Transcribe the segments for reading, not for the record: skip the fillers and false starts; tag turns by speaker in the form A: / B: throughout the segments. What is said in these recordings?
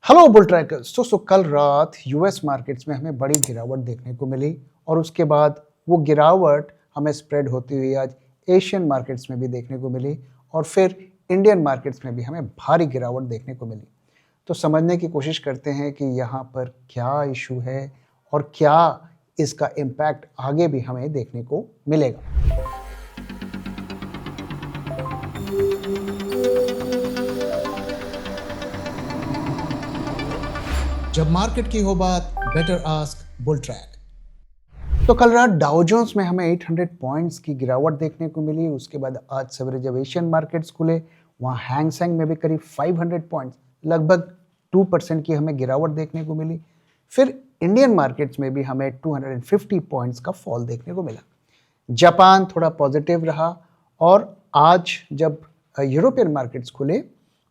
A: Hello bull trackers. तो कल रात यूएस मार्केट्स में हमें बड़ी गिरावट देखने को मिली और उसके बाद वो गिरावट हमें स्प्रेड होती हुई आज एशियन मार्केट्स में भी देखने को मिली और फिर इंडियन मार्केट्स में भी हमें भारी गिरावट देखने को मिली। तो समझने की कोशिश करते हैं कि यहाँ पर क्या इशू है और क्या इसका इम्पैक्ट आगे भी हमें देखने को मिलेगा। जब मार्केट की हो बात, बेटर आस्क बुल ट्रैक। तो कल रात डाउ जोन्स में हमें 800 पॉइंट्स की गिरावट देखने को मिली। उसके बाद आज सवेरे जब एशियन मार्केट्स खुले वहाँ हैंग सेंग में भी करीब 500 पॉइंट्स, लगभग 2% की हमें गिरावट देखने को मिली। फिर इंडियन मार्केट्स में भी हमें 250 पॉइंट्स का फॉल देखने को मिला। जापान थोड़ा पॉजिटिव रहा और आज जब यूरोपियन मार्केट्स खुले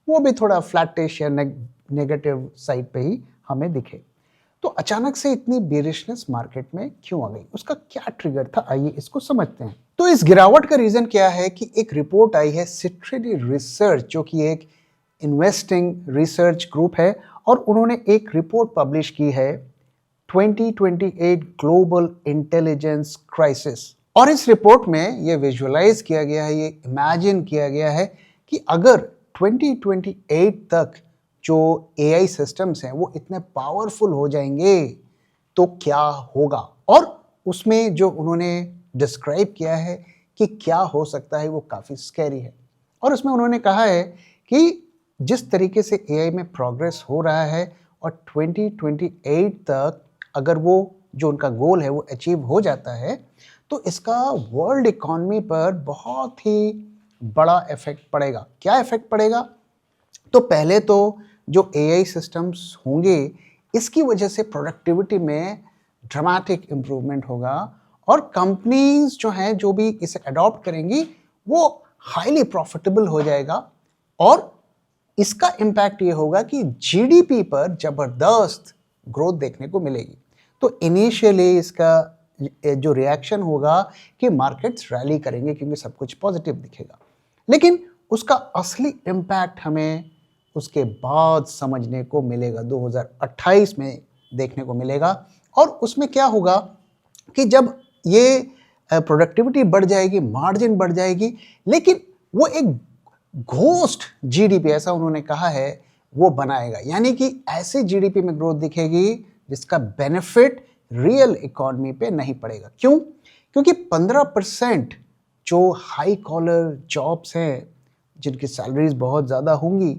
A: वो भी थोड़ा फ्लैटिश या नेगेटिव साइड पे ही हमें दिखे। तो अचानक से इतनी बेरिशनेस मार्केट में क्यों आ गई, उसका क्या ट्रिगर था, आइए इसको समझते हैं। तो इस गिरावट का रीजन क्या है कि एक रिपोर्ट आई है सिट्रेडी रिसर्च, जो कि एक इन्वेस्टिंग रिसर्च ग्रुप है और उन्होंने एक रिपोर्ट पब्लिश की है 2028 ग्लोबल इंटेलिजेंस क्राइसिस। और इस रिपोर्ट में ये विजुअलाइज किया गया है, ये इमेजिन किया गया है कि अगर 2028 तक जो एआई सिस्टम्स हैं वो इतने पावरफुल हो जाएंगे तो क्या होगा। और उसमें जो उन्होंने डिस्क्राइब किया है कि क्या हो सकता है वो काफ़ी स्कैरी है। और उसमें उन्होंने कहा है कि जिस तरीके से एआई में प्रोग्रेस हो रहा है और 2028 तक अगर वो जो उनका गोल है वो अचीव हो जाता है तो इसका वर्ल्ड इकॉनमी पर बहुत ही बड़ा इफेक्ट पड़ेगा। क्या इफेक्ट पड़ेगा? तो पहले तो जो एआई सिस्टम्स होंगे इसकी वजह से प्रोडक्टिविटी में ड्रामेटिक इम्प्रूवमेंट होगा और कंपनीज जो हैं जो भी इसे अडॉप्ट करेंगी वो हाईली प्रॉफिटेबल हो जाएगा। और इसका इम्पैक्ट ये होगा कि जीडीपी पर जबरदस्त ग्रोथ देखने को मिलेगी। तो इनिशियली इसका जो रिएक्शन होगा कि मार्केट्स रैली करेंगे क्योंकि सब कुछ पॉजिटिव दिखेगा, लेकिन उसका असली इम्पैक्ट हमें उसके बाद समझने को मिलेगा, 2028 में देखने को मिलेगा। और उसमें क्या होगा कि जब ये प्रोडक्टिविटी बढ़ जाएगी, मार्जिन बढ़ जाएगी, लेकिन वो एक घोस्ट जीडीपी, ऐसा उन्होंने कहा है, वो बनाएगा। यानी कि ऐसे जीडीपी में ग्रोथ दिखेगी जिसका बेनिफिट रियल इकॉनमी पे नहीं पड़ेगा। क्यों? क्योंकि 15% जो हाई कॉलर जॉब्स हैं जिनकी सैलरीज बहुत ज़्यादा होंगी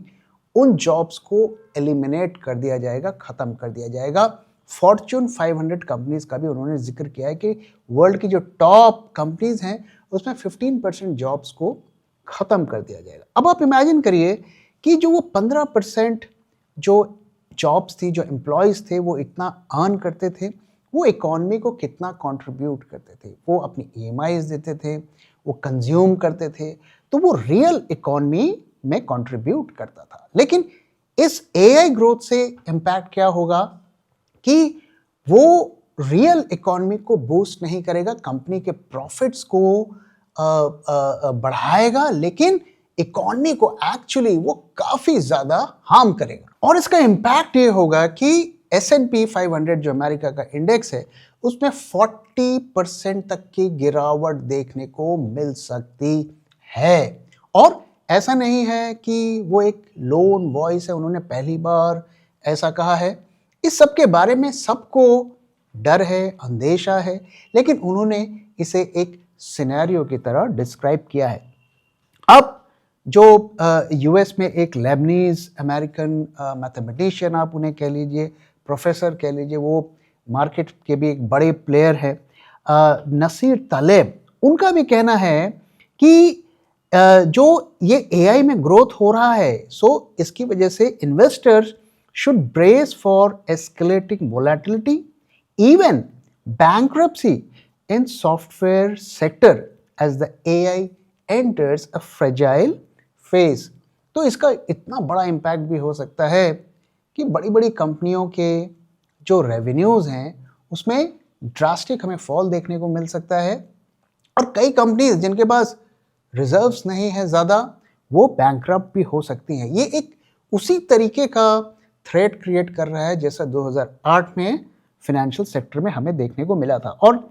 A: उन जॉब्स को एलिमिनेट कर दिया जाएगा, ख़त्म कर दिया जाएगा। फॉर्च्यून 500 कंपनीज का भी उन्होंने जिक्र किया है कि वर्ल्ड की जो टॉप कंपनीज हैं उसमें 15% जॉब्स को ख़त्म कर दिया जाएगा। अब आप इमेजिन करिए कि जो वो 15% जो जॉब्स थी, जो एम्प्लॉयज़ थे, वो इतना अर्न करते थे, वो इकॉनमी को कितना कंट्रीब्यूट करते थे, वो अपनी ईएमआईज देते थे, वो कंज्यूम करते थे, तो वो रियल इकॉनमी में कंट्रीब्यूट करता था। लेकिन इस एआई ग्रोथ से इम्पैक्ट क्या होगा कि वो रियल इकॉनमी को बूस्ट नहीं करेगा, कंपनी के प्रॉफिट्स को बढ़ाएगा, लेकिन इकॉनमी को एक्चुअली वो काफी ज्यादा हार्म करेगा। और इसका इम्पैक्ट ये होगा कि S&P 500 जो अमेरिका का इंडेक्स है उसमें 40% तक की गिरावट देखने को मिल सकती है। और ऐसा नहीं है कि वो एक लोन वॉइस है, उन्होंने पहली बार ऐसा कहा है। इस सब के बारे में सबको डर है, अंदेशा है, लेकिन उन्होंने इसे एक सिनेरियो की तरह डिस्क्राइब किया है। अब जो यूएस में एक लेबनीज अमेरिकन मैथमेटिशियन, आप उन्हें कह लीजिए, प्रोफेसर कह लीजिए, वो मार्केट के भी एक बड़े प्लेयर है, नसीर तालेब, उनका भी कहना है कि जो ये एआई में ग्रोथ हो रहा है सो इसकी वजह से investors should brace for escalating volatility, even bankruptcy in software sector as the AI enters a fragile phase. तो इसका इतना बड़ा इम्पैक्ट भी हो सकता है कि बड़ी बड़ी कंपनियों के जो रेवेन्यूज़ हैं उसमें ड्रास्टिक हमें फॉल देखने को मिल सकता है और कई कंपनीज जिनके पास रिजर्व्स नहीं है ज़्यादा वो बैंकरप्ट भी हो सकती हैं। ये एक उसी तरीके का थ्रेट क्रिएट कर रहा है, जैसा 2008 में फाइनेंशियल सेक्टर में हमें देखने को मिला था। और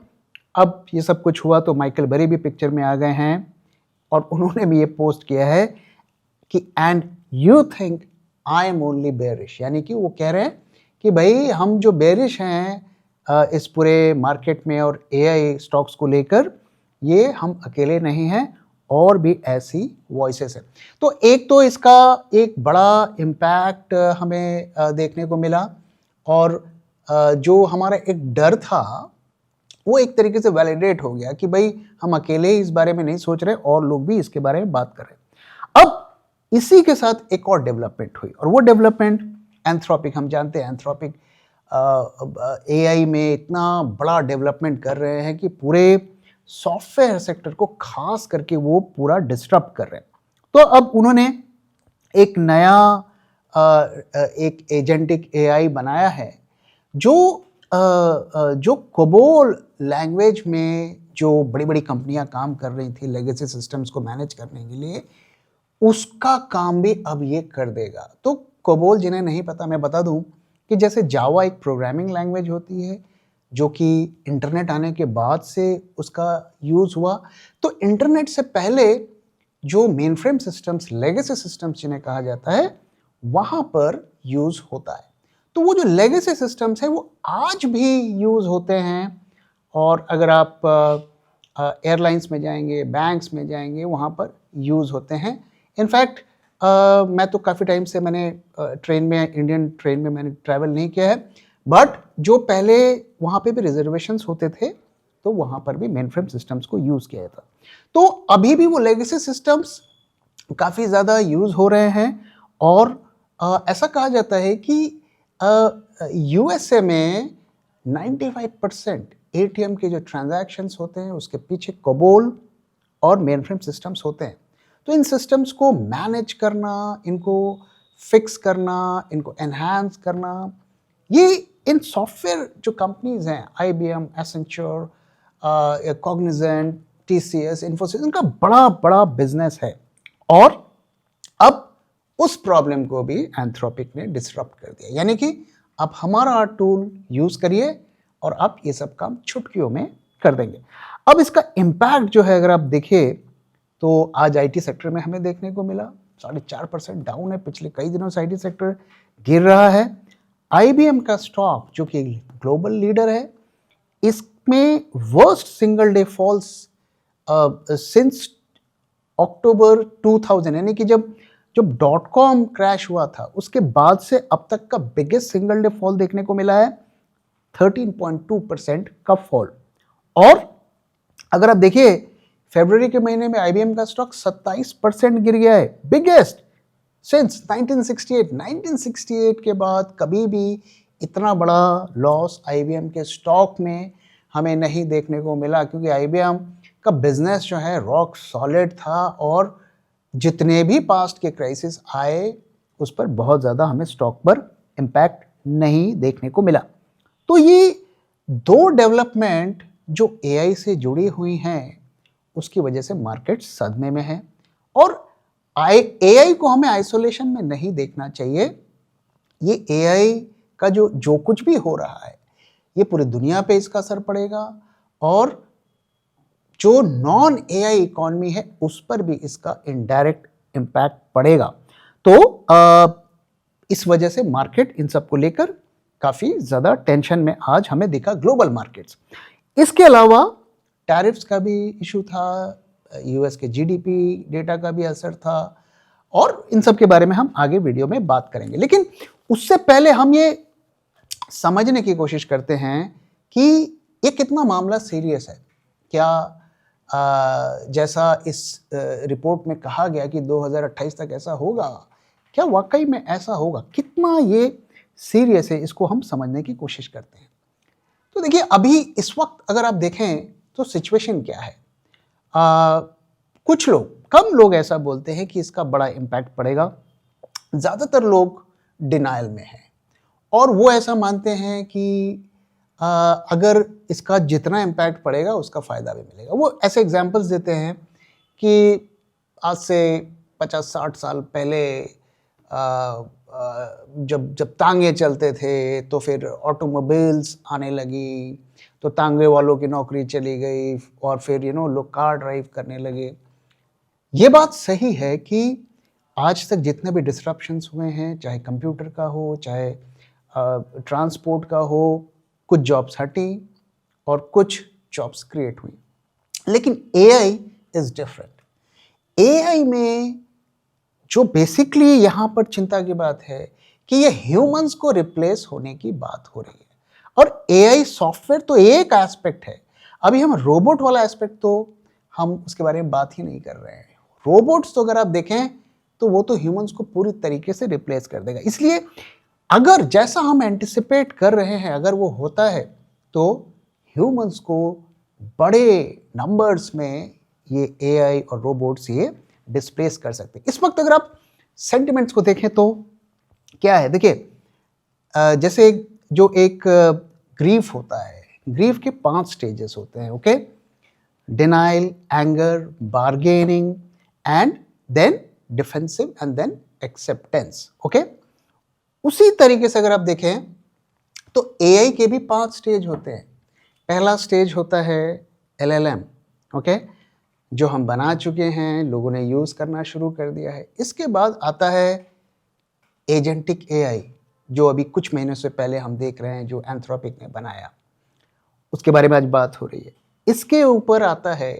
A: अब ये सब कुछ हुआ तो माइकल बरी भी पिक्चर में आ गए हैं और उन्होंने भी ये पोस्ट किया है कि and you think I am only bearish, यानी कि वो कह रहे हैं कि भाई हम जो बेरिश हैं इस पूरे मार्केट में और एआई स्टॉक्स को लेकर, ये हम अकेले नहीं हैं, और भी ऐसी वॉइसेस हैं। तो एक तो इसका एक बड़ा इम्पैक्ट हमें देखने को मिला, और जो हमारा एक डर था वो एक तरीके से वैलिडेट हो गया कि भाई हम अकेले ही इस बारे में नहीं सोच रहे, और लोग भी इसके बारे में बात कर रहे हैं। अब इसी के साथ एक और डेवलपमेंट हुई, और वो डेवलपमेंट एंथ्रोपिक। हम जानते हैं एंथ्रोपिक एआई में इतना बड़ा डेवलपमेंट कर रहे हैं कि पूरे सॉफ्टवेयर सेक्टर को खास करके वो पूरा डिस्टर्ब कर रहे हैं। तो अब उन्होंने एक नया एक एजेंटिक एआई बनाया है जो कोबोल लैंग्वेज में जो बड़ी बड़ी कंपनियां काम कर रही थी लेगेसी सिस्टम्स को मैनेज करने के लिए, उसका काम भी अब ये कर देगा। तो कोबोल, जिन्हें नहीं पता मैं बता दूं कि जैसे जावा एक प्रोग्रामिंग लैंग्वेज होती है जो कि इंटरनेट आने के बाद से उसका यूज़ हुआ, तो इंटरनेट से पहले जो main frame systems, legacy systems जिन्हें कहा जाता है, वहाँ पर यूज़ होता है। तो वो जो लेगेसी सिस्टम्स हैं वो आज भी यूज़ होते हैं, और अगर आप एयरलाइंस में जाएंगे, बैंक्स में जाएंगे, वहाँ पर यूज़ होते हैं। इनफैक्ट मैं तो काफ़ी टाइम से मैंने ट्रेन में, इंडियन ट्रेन में मैंने ट्रैवल नहीं किया है, बट जो पहले वहाँ पे भी रिजर्वेशंस होते थे तो वहाँ पर भी मेन फ्रेम सिस्टम्स को यूज़ किया था। तो अभी भी वो लेगेसी सिस्टम्स काफ़ी ज़्यादा यूज़ हो रहे हैं, और ऐसा कहा जाता है कि यूएसए में 95% एटीएम के जो ट्रांजैक्शंस होते हैं उसके पीछे कोबोल और मेन फ्रेम सिस्टम्स होते हैं। तो इन सिस्टम्स को मैनेज करना, इनको फिक्स करना, इनको एनहांस करना, ये इन सॉफ्टवेयर जो कंपनीज हैं, IBM, Accenture, Cognizant, TCS, Infosys, इनका बड़ा बड़ा बिजनेस है। और अब उस प्रॉब्लम को भी एंथ्रोपिक ने डिसरप्ट कर दिया, यानी कि आप हमारा टूल यूज़ करिए और आप ये सब काम चुटकियों में कर देंगे। अब इसका इम्पैक्ट जो है अगर आप देखिए तो आज IT सेक्टर में हमें देखने को मिला 4.5% डाउन है। पिछले कई दिनों से IT सेक्टर गिर रहा है। IBM का स्टॉक जो कि ग्लोबल लीडर है, इसमें worst single day falls since October 2000, यानी कि जब .com क्रैश हुआ था उसके बाद से अब तक का बिगेस्ट सिंगल डे फॉल देखने को मिला है, 13.2% का फॉल। और अगर आप देखिए फरवरी के महीने में IBM का स्टॉक 27% गिर गया है, बिगेस्ट सिंस 1968। 1968 के बाद कभी भी इतना बड़ा लॉस IBM के स्टॉक में हमें नहीं देखने को मिला, क्योंकि IBM का बिजनेस जो है रॉक सॉलिड था, और जितने भी पास्ट के क्राइसिस आए उस पर बहुत ज़्यादा हमें स्टॉक पर इम्पैक्ट नहीं देखने को मिला। तो ये दो डेवलपमेंट जो AI से जुड़ी हुई हैं उसकी वजह से मार्केट सदमे में है, और AI को हमें आइसोलेशन में नहीं देखना चाहिए। ये AI का जो कुछ भी हो रहा है ये पूरी दुनिया पे इसका असर पड़ेगा, और जो नॉन AI इकॉनमी है उस पर भी इसका इनडायरेक्ट इम्पैक्ट पड़ेगा। तो इस वजह से मार्केट इन सब को लेकर काफ़ी ज़्यादा टेंशन में आज हमें दिखा ग्लोबल मार्केट्स। इसके अलावा टैरिफ्स का भी इशू था, US के GDP डेटा का भी असर था, और इन सब के बारे में हम आगे वीडियो में बात करेंगे। लेकिन उससे पहले हम ये समझने की कोशिश करते हैं कि ये कितना मामला सीरियस है। क्या जैसा इस रिपोर्ट में कहा गया कि 2028 तक ऐसा होगा, क्या वाकई में ऐसा होगा? कितना ये सीरियस है, इसको हम समझने की कोशिश करते हैं। तो देखिए अभी इस वक्त अगर आप देखें तो सिचुएशन क्या है। कुछ लोग, कम लोग ऐसा बोलते हैं कि इसका बड़ा इम्पैक्ट पड़ेगा। ज़्यादातर लोग डिनायल में हैं, और वो ऐसा मानते हैं कि अगर इसका जितना इम्पैक्ट पड़ेगा उसका फ़ायदा भी मिलेगा। वो ऐसे एग्जांपल्स देते हैं कि आज से 50-60 साल पहले जब जब तांगे चलते थे तो फिर ऑटोमोबाइल्स आने लगी, तो तांगे वालों की नौकरी चली गई और फिर लोग कार ड्राइव करने लगे। ये बात सही है कि आज तक जितने भी डिस्ट्रप्शंस हुए हैं, चाहे कंप्यूटर का हो, चाहे ट्रांसपोर्ट का हो, कुछ जॉब्स हटी और कुछ जॉब्स क्रिएट हुई। लेकिन एआई इज डिफरेंट। एआई में जो बेसिकली यहाँ पर चिंता की बात है कि ये ह्यूमंस को रिप्लेस होने की बात हो रही है। और एआई सॉफ्टवेयर तो एक एस्पेक्ट है, अभी हम रोबोट वाला एस्पेक्ट तो हम उसके बारे में बात ही नहीं कर रहे हैं। रोबोट्स तो अगर आप देखें तो वो तो ह्यूमंस को पूरी तरीके से रिप्लेस कर देगा। इसलिए अगर जैसा हम एंटिसिपेट कर रहे हैं अगर वो होता है तो ह्यूमंस को बड़े नंबर्स में ये एआई और रोबोट्स ये डिस्प्लेस कर सकते हैं। इस वक्त अगर आप सेंटिमेंट्स को देखें तो क्या है, देखिए जैसे जो एक ग्रीफ होता है, ग्रीफ के 5 स्टेजेस होते हैं, okay, denial, anger, bargaining and then defensive and then acceptance, okay. उसी तरीके से अगर आप देखें तो एआई के भी 5 स्टेज होते हैं। पहला स्टेज होता है एलएलएम, ओके, जो हम बना चुके हैं, लोगों ने यूज़ करना शुरू कर दिया है। इसके बाद आता है एजेंटिक एआई, जो अभी कुछ महीनों से पहले हम देख रहे हैं, जो एंथ्रोपिक ने बनाया, उसके बारे में आज बात हो रही है। इसके ऊपर आता है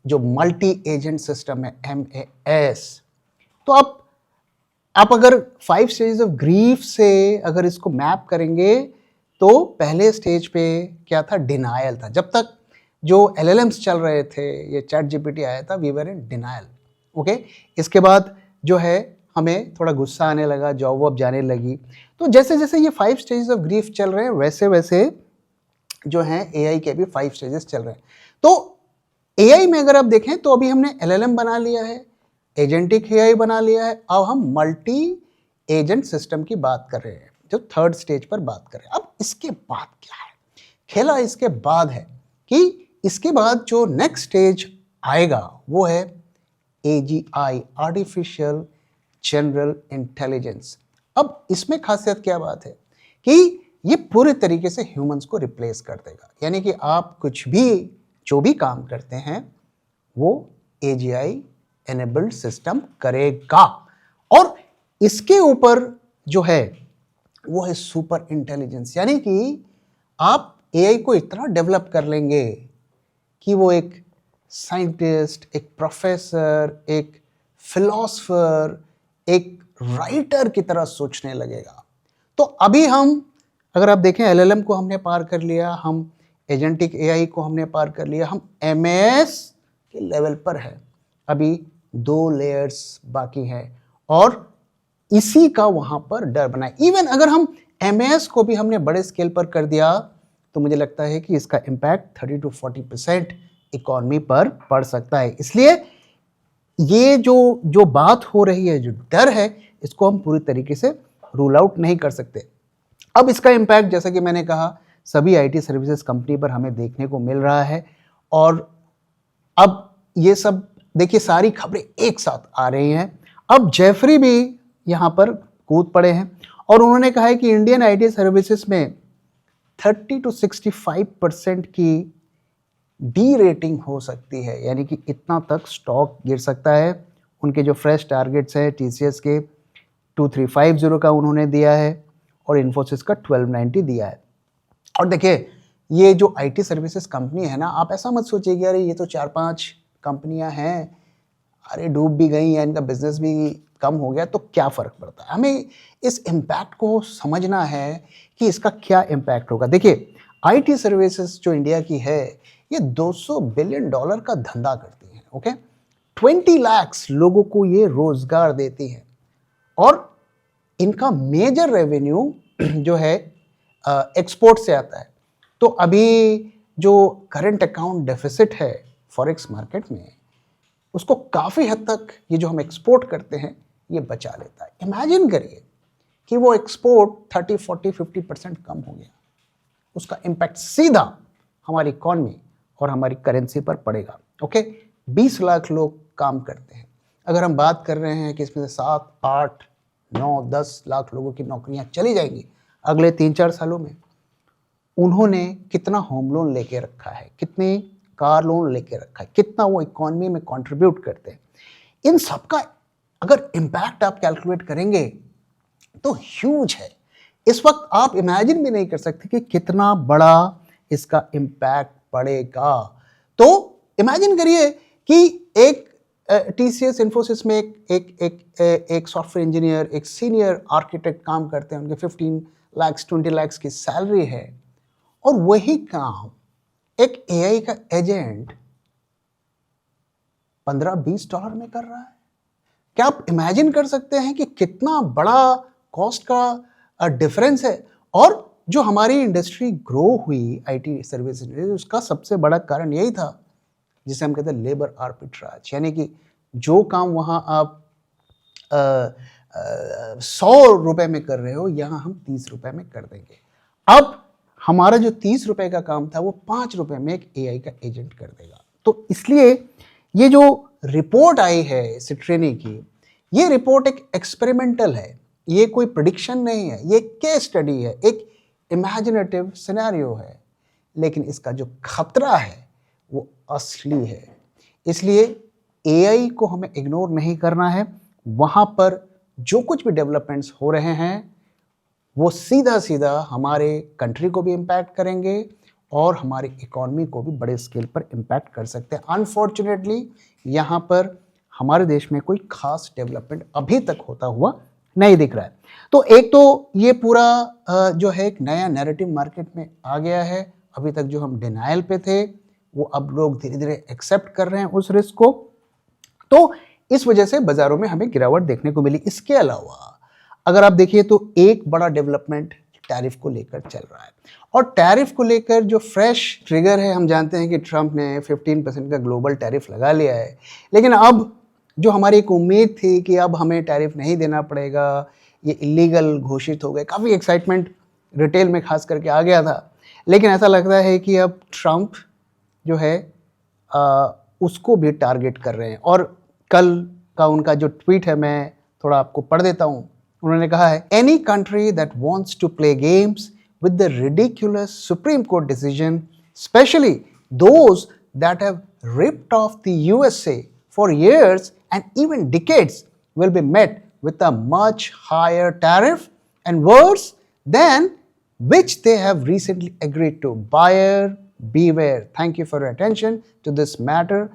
A: जो मल्टी एजेंट सिस्टम है, MAS। तो आप अगर 5 स्टेजेस ऑफ ग्रीफ से अगर इसको मैप करेंगे तो पहले स्टेज पे क्या था, डिनायल था। जब तक जो LLMs चल रहे थे, ये चैट जीपीटी आया था, we were in denial, okay. इसके बाद जो है हमें थोड़ा गुस्सा आने लगा, जॉब वॉब जाने लगी। तो जैसे जैसे ये 5 स्टेजेस ऑफ ग्रीफ चल रहे हैं वैसे वैसे जो है एआई के भी 5 स्टेजेस चल रहे हैं। तो एआई में अगर आप देखें तो अभी हमने LLM बना लिया है, एजेंटिक एआई बना लिया है, अब हम मल्टी एजेंट सिस्टम की बात कर रहे हैं, जो 3rd स्टेज पर बात कर रहे हैं। अब इसके बाद क्या है, खेला इसके बाद है कि इसके बाद जो नेक्स्ट स्टेज आएगा वो है AGI, आर्टिफिशियल जनरल इंटेलिजेंस। अब इसमें खासियत क्या बात है कि ये पूरे तरीके से ह्यूमंस को रिप्लेस कर देगा, यानी कि आप कुछ भी जो भी काम करते हैं वो AGI एनेबल्ड सिस्टम करेगा। और इसके ऊपर जो है वो है सुपर इंटेलिजेंस, यानी कि आप एआई को इतना डेवलप कर लेंगे कि वो एक साइंटिस्ट, एक प्रोफेसर, एक फिलोसफर, एक राइटर की तरह सोचने लगेगा। तो अभी हम अगर आप देखें LLM को हमने पार कर लिया, हम एजेंटिक एआई को हमने पार कर लिया, हम MAS के लेवल पर है, अभी 2 लेयर्स बाकी हैं और इसी का वहां पर डर बना है। इवन अगर हम MAS को भी हमने बड़े स्केल पर कर दिया तो मुझे लगता है कि इसका इम्पैक्ट 30 to 40% इकोनॉमी पर पड़ सकता है। इसलिए ये जो बात हो रही है, जो डर है, इसको हम पूरी तरीके से रूल आउट नहीं कर सकते। अब इसका इम्पैक्ट जैसा कि मैंने कहा सभी IT सर्विसेज कंपनी पर हमें देखने को मिल रहा है। और अब ये सब देखिए सारी खबरें एक साथ आ रही हैं। अब जेफरी भी यहाँ पर कूद पड़े हैं और उन्होंने कहा है कि इंडियन IT सर्विसेज में 30 to 65% की डी रेटिंग हो सकती है, यानी कि इतना तक स्टॉक गिर सकता है। उनके जो फ्रेश टारगेट्स है TCS के 2350 का उन्होंने दिया है और इन्फोसिस का 1290 दिया है। और देखिए ये जो IT सर्विसेज कंपनी है ना, आप ऐसा मत सोचिए कि अरे ये तो 4-5 कंपनियां हैं, अरे डूब भी गई या इनका बिजनेस भी कम हो गया तो क्या फ़र्क पड़ता है। हमें इस इम्पैक्ट को समझना है कि इसका क्या इम्पैक्ट होगा। देखिए IT सर्विसेज जो इंडिया की है ये $200 बिलियन का धंधा करती है, ओके। 20 लाख लोगों को ये रोजगार देती है और इनका मेजर रेवेन्यू जो है एक्सपोर्ट से आता है। तो अभी जो करंट अकाउंट डेफिसिट है फॉरेक्स मार्केट में, उसको काफ़ी हद तक ये जो हम एक्सपोर्ट करते हैं ये बचा लेता है। इमेजिन करिए कि वो एक्सपोर्ट 30, 40, 50% कम हो गया, उसका इम्पैक्ट सीधा हमारी इकॉनमी और हमारी करेंसी पर पड़ेगा, ओके। 20 लाख लोग काम करते हैं, अगर हम बात कर रहे हैं कि इसमें से 7-8 9-10 लाख लोगों की नौकरियां चली जाएंगी अगले 3-4 सालों में। उन्होंने कितना होम लोन लेके रखा है, कितनी कार लोन लेके रखा है, कितना वो इकोनॉमी में कंट्रीब्यूट करते हैं, इन सब का अगर इम्पैक्ट आप कैलकुलेट करेंगे तो ह्यूज है। इस वक्त आप इमेजिन भी नहीं कर सकते कि कितना बड़ा इसका इम्पैक्ट पड़ेगा। तो इमेजिन करिए कि एक टीसीएस इन्फोसिस में एक सॉफ्टवेयर इंजीनियर, एक सीनियर आर्किटेक्ट काम करते हैं, उनके 15 लाख 20 लाख की सैलरी है, और वही काम एक एआई का एजेंट $15-20 में कर रहा है। क्या आप इमेजिन कर सकते हैं कि कितना बड़ा कॉस्ट का डिफरेंस है? और जो हमारी इंडस्ट्री ग्रो हुई आईटी सर्विस इंडस्ट्री, उसका सबसे बड़ा कारण यही था जिसे हम कहते हैं लेबर आर्बिट्राज, यानी कि जो काम वहां आप 100 रुपए में कर रहे हो, यहां हम 30 रुपए में कर देंगे। अब हमारा जो 30 रुपए का काम था वो 5 रुपए में एक एआई का एजेंट कर देगा। तो इसलिए ये जो रिपोर्ट आई है सिट्रेनी की, ये रिपोर्ट एक एक्सपेरिमेंटल है, ये कोई प्रेडिक्शन नहीं है, ये केस स्टडी है, एक इमेजिनेटिव सिनेरियो है, लेकिन इसका जो खतरा है वो असली है। इसलिए एआई को हमें इग्नोर नहीं करना है। वहां पर जो कुछ भी डेवलपमेंट्स हो रहे हैं वो सीधा सीधा हमारे कंट्री को भी इम्पैक्ट करेंगे और हमारी इकोनॉमी को भी बड़े स्केल पर इम्पैक्ट कर सकते हैं। अनफॉर्चुनेटली यहाँ पर हमारे देश में कोई खास डेवलपमेंट अभी तक होता हुआ नहीं दिख रहा है। तो एक तो ये पूरा जो है एक नया नैरेटिव मार्केट में आ गया है। अभी तक जो हम डिनायल पे थे वो अब लोग धीरे धीरे एक्सेप्ट कर रहे हैं उस रिस्क को। तो इस वजह से बाजारों में हमें गिरावट देखने को मिली। इसके अलावा अगर आप देखिए तो एक बड़ा डेवलपमेंट टैरिफ को लेकर चल रहा है, और टैरिफ को लेकर जो फ्रेश ट्रिगर है, हम जानते हैं कि ट्रंप ने 15% का ग्लोबल टैरिफ लगा लिया है, लेकिन अब जो हमारी एक उम्मीद थी कि अब हमें टैरिफ नहीं देना पड़ेगा, ये इलीगल घोषित हो गए, काफ़ी एक्साइटमेंट रिटेल में खास करके आ गया था, लेकिन ऐसा लगता है कि अब ट्रंप जो है उसको भी टारगेट कर रहे हैं। और कल का उनका जो ट्वीट है मैं थोड़ा आपको पढ़ देता हूँ। उन्होंने कहा है, any country that wants to play games with the ridiculous supreme court decision, especially those that have ripped off the USA for years and even decades, will be met with a much higher tariff and worse than which they have recently agreed to. Buyer beware. Thank you for your attention to this matter,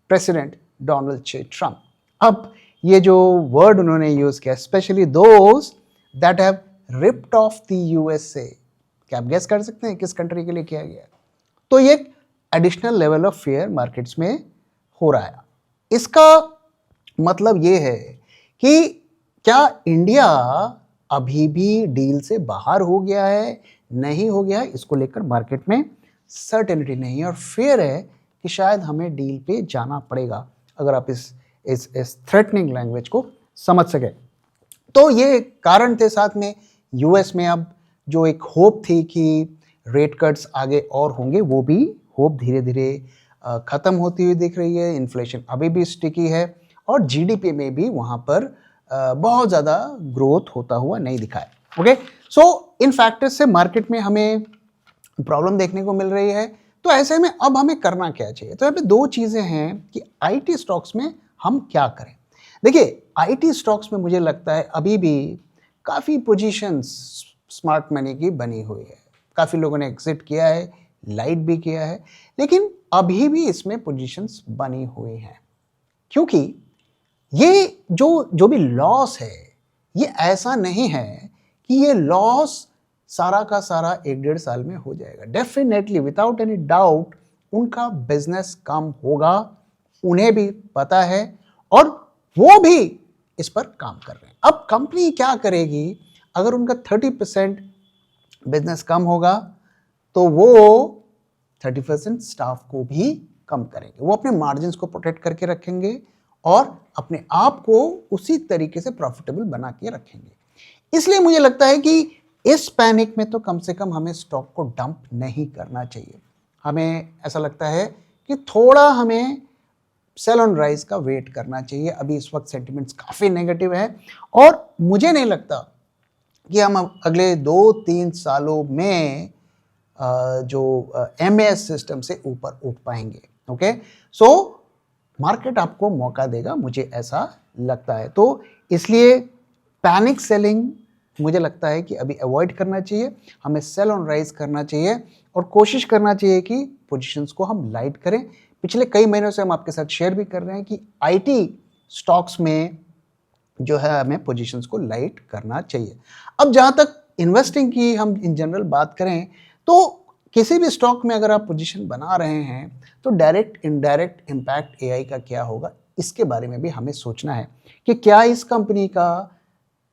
A: President Donald J. Trump. अब ये जो word उन्होंने use किया, specially those that have ripped off the USA, क्या आप guess कर सकते हैं किस कंट्री के लिए किया गया? तो ये additional level of fair markets में हो रहा है। इसका मतलब ये है कि क्या इंडिया अभी भी डील से बाहर हो गया है, नहीं हो गया है, इसको लेकर मार्केट में सर्टेनिटी नहीं है, और फेयर है कि शायद हमें डील पे जाना पड़ेगा, अगर आप इस थ्रेटनिंग लैंग्वेज को समझ सके। तो ये कारण थे। साथ में यूएस में अब जो एक होप थी कि रेट कट्स आगे और होंगे, वो भी होप धीरे धीरे ख़त्म होती हुई दिख रही है। इन्फ्लेशन अभी भी स्टिकी है और जीडीपी में भी वहाँ पर बहुत ज़्यादा ग्रोथ होता हुआ नहीं दिखा है। ओके, सो इन फैक्टर्स से मार्केट में हमें प्रॉब्लम देखने को मिल रही है। तो ऐसे में अब हमें करना क्या चाहिए? तो यहाँ पे दो चीज़ें हैं कि आईटी स्टॉक्स में हम क्या करें। देखिए, आईटी स्टॉक्स में मुझे लगता है अभी भी काफ़ी पोजीशंस स्मार्ट मनी की बनी हुई है। काफ़ी लोगों ने एग्जिट किया है, लाइट भी किया है, लेकिन अभी भी इसमें पोजीशंस बनी हुई हैं, क्योंकि ये जो भी लॉस है, ये ऐसा नहीं है कि ये लॉस सारा का सारा 1-1.5 साल में हो जाएगा। डेफिनेटली विदाउट एनी डाउट उनका बिजनेस कम होगा, उन्हें भी पता है और वो भी इस पर काम कर रहे हैं। अब कंपनी क्या करेगी? अगर उनका 30% बिजनेस कम होगा तो वो 30% स्टाफ को भी कम करेंगे। वो अपने मार्जिन्स को प्रोटेक्ट करके रखेंगे और अपने आप को उसी तरीके से प्रॉफिटेबल बना के रखेंगे। इसलिए मुझे लगता है कि इस पैनिक में तो कम से कम हमें स्टॉक को डंप नहीं करना चाहिए। हमें ऐसा लगता है कि थोड़ा हमें सेल ऑन राइज का वेट करना चाहिए। अभी इस वक्त सेंटिमेंट्स काफ़ी नेगेटिव है और मुझे नहीं लगता कि हम अगले 2-3 सालों में जो MAS सिस्टम से ऊपर उठ पाएंगे। ओके, सो मार्केट आपको मौका देगा, मुझे ऐसा लगता है। तो इसलिए पैनिक सेलिंग मुझे लगता है कि अभी अवॉइड करना चाहिए, हमें सेल ऑन राइज करना चाहिए और कोशिश करना चाहिए कि पोजीशंस को हम लाइट करें। पिछले कई महीनों से हम आपके साथ शेयर भी कर रहे हैं कि IT स्टॉक्स में जो है हमें पोजीशंस को लाइट करना चाहिए। अब जहां तक इन्वेस्टिंग की हम इन जनरल बात करें तो किसी भी स्टॉक में अगर आप पोजीशन बना रहे हैं तो डायरेक्ट इनडायरेक्ट इम्पैक्ट AI का क्या होगा, इसके बारे में भी हमें सोचना है कि क्या इस कंपनी का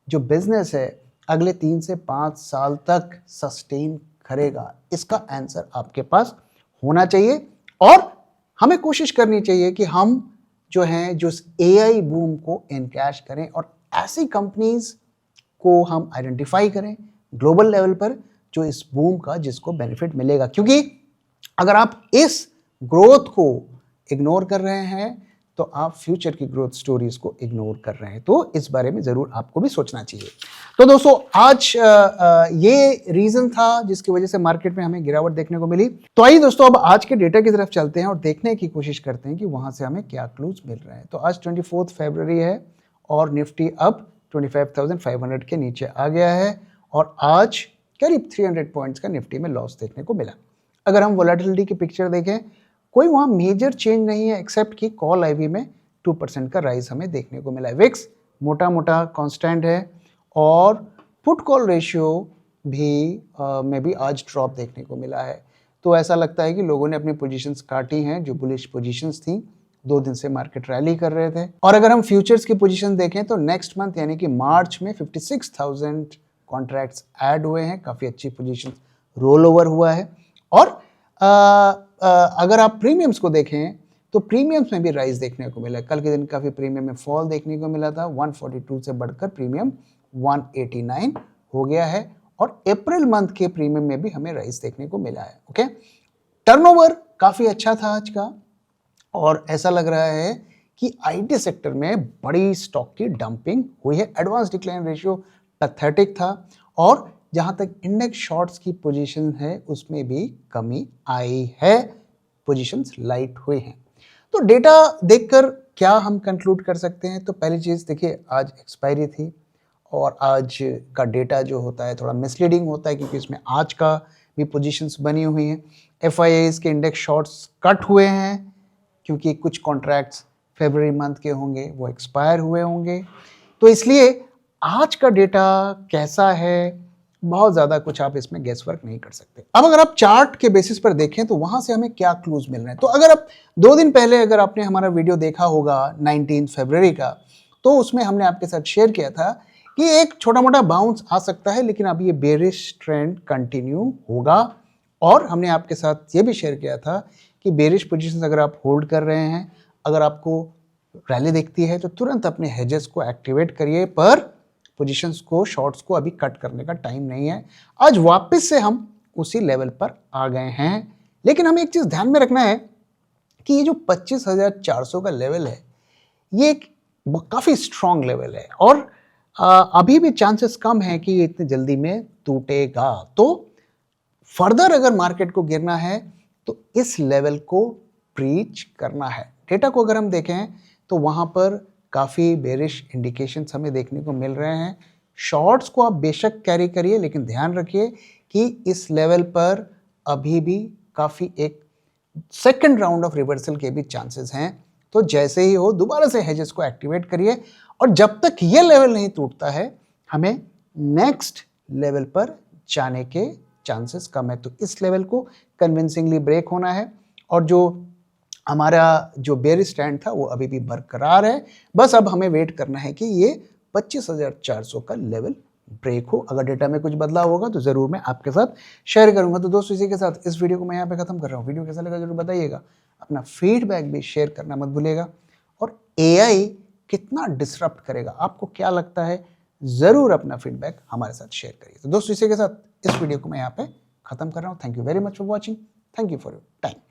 A: जो बिजनेस है अगले 3 से 5 साल तक सस्टेन करेगा। इसका आंसर आपके पास होना चाहिए और हमें कोशिश करनी चाहिए कि हम जो हैं जो AI बूम को एनकैश करें और ऐसी कंपनीज को हम आइडेंटिफाई करें ग्लोबल लेवल पर जो इस बूम का जिसको बेनिफिट मिलेगा। क्योंकि अगर आप इस ग्रोथ को इग्नोर कर रहे हैं तो आप फ्यूचर की ग्रोथ स्टोरीज को इग्नोर कर रहे हैं। तो इस बारे में ज़रूर आपको भी सोचना चाहिए। तो दोस्तों आज ये रीज़न था जिसकी वजह से मार्केट में हमें गिरावट देखने को मिली। तो आइए दोस्तों अब आज के डेटा की तरफ चलते हैं और देखने की कोशिश करते हैं कि वहाँ से हमें क्या क्लूज मिल रहे हैं। तो आज 24 फरवरी है और निफ्टी अब 25,500 के नीचे आ गया है और आज करीब 300 पॉइंट्स का निफ्टी में लॉस देखने को मिला। अगर हम वोलेटिलिटी की पिक्चर देखें कोई वहाँ मेजर चेंज नहीं है एक्सेप्ट कि कॉल IV में 2% का राइज हमें देखने को मिला है। विक्स मोटा मोटा कांस्टेंट है और पुट कॉल रेशियो भी में भी आज ड्रॉप देखने को मिला है। तो ऐसा लगता है कि लोगों ने अपनी पोजीशंस काटी हैं जो बुलिश पोजीशंस थी। 2 दिन से मार्केट रैली कर रहे थे। और अगर हम फ्यूचर्स की पोजीशन देखें तो नेक्स्ट मंथ यानी कि मार्च में 56,000 कॉन्ट्रैक्ट्स ऐड हुए हैं, काफ़ी अच्छी पोजीशन रोल ओवर हुआ है। और अगर आप प्रीमियम्स को देखें तो प्रीमियम्स में भी राइज देखने को मिला है। कल के दिन काफ़ी प्रीमियम में फॉल देखने को मिला था, 142 से बढ़कर प्रीमियम 189 हो गया है और अप्रैल मंथ के प्रीमियम में भी हमें राइज देखने को मिला है। ओके, टर्नओवर काफ़ी अच्छा था आज का और ऐसा लग रहा है कि IT सेक्टर में बड़ी स्टॉक की डंपिंग हुई है। एडवांस डिक्लाइन रेशियो पैथेटिक था और जहां तक इंडेक्स शॉर्ट्स की पोजीशन है उसमें भी कमी आई है, पोजीशंस लाइट हुए हैं। तो डेटा देखकर क्या हम कंक्लूड कर सकते हैं? तो पहली चीज़ देखिए, आज एक्सपायरी थी और आज का डेटा जो होता है थोड़ा मिसलीडिंग होता है क्योंकि इसमें आज का भी पोजीशंस बनी हुई हैं। FIIs के इंडेक्स शॉर्ट्स कट हुए हैं क्योंकि कुछ कॉन्ट्रैक्ट्स फरवरी मंथ के होंगे वो एक्सपायर हुए होंगे। तो इसलिए आज का डेटा कैसा है बहुत ज़्यादा कुछ आप इसमें गेस वर्क नहीं कर सकते। अब अगर आप चार्ट के बेसिस पर देखें तो वहाँ से हमें क्या क्लूज मिल रहे हैं। तो अगर आप 2 दिन पहले अगर आपने हमारा वीडियो देखा होगा 19 फरवरी का, तो उसमें हमने आपके साथ शेयर किया था कि एक छोटा मोटा बाउंस आ सकता है लेकिन अब ये बेरिश ट्रेंड कंटिन्यू होगा। और हमने आपके साथ ये भी शेयर किया था कि बेरिश पोजीशंस अगर आप होल्ड कर रहे हैं, अगर आपको रैली दिखती है तो तुरंत अपने हेजेस को एक्टिवेट करिए, पर पोजीशंस को शॉर्ट्स को अभी कट करने का टाइम नहीं है। आज वापस से हम उसी लेवल पर आ गए हैं, लेकिन हमें एक चीज़ ध्यान में रखना है कि ये जो 25,400 का लेवल है ये एक काफ़ी स्ट्रॉन्ग लेवल है और अभी भी चांसेस कम है कि ये इतने जल्दी में टूटेगा। तो फर्दर अगर मार्केट को गिरना है तो इस लेवल को ब्रीच करना है। डेटा को अगर हम देखें तो वहाँ पर काफ़ी बेरिश इंडिकेशंस हमें देखने को मिल रहे हैं। शॉर्ट्स को आप बेशक कैरी करिए लेकिन ध्यान रखिए कि इस लेवल पर अभी भी काफ़ी एक सेकंड राउंड ऑफ रिवर्सल के भी चांसेस हैं। तो जैसे ही हो दोबारा से हेजेस को एक्टिवेट करिए और जब तक ये लेवल नहीं टूटता है हमें नेक्स्ट लेवल पर जाने के चांसेस कम है। तो इस लेवल को कन्विंसिंगली ब्रेक होना है और जो हमारा जो बेरिश स्टैंड था वो अभी भी बरकरार है। बस अब हमें वेट करना है कि ये 25,400 का लेवल ब्रेक हो। अगर डेटा में कुछ बदलाव होगा तो ज़रूर मैं आपके साथ शेयर करूंगा। तो दोस्तों इसी के साथ इस वीडियो को मैं यहाँ पे ख़त्म कर रहा हूँ। वीडियो कैसा लगा जरूर बताइएगा, अपना फीडबैक भी शेयर करना मत भूलिएगा और AI कितना डिसरप्ट करेगा आपको क्या लगता है, ज़रूर अपना फीडबैक हमारे साथ शेयर करिए। तो दोस्तों इसी के साथ इस वीडियो को मैं यहाँ पे ख़त्म कर रहा हूँ। Thank you very much for watching. Thank you for your time.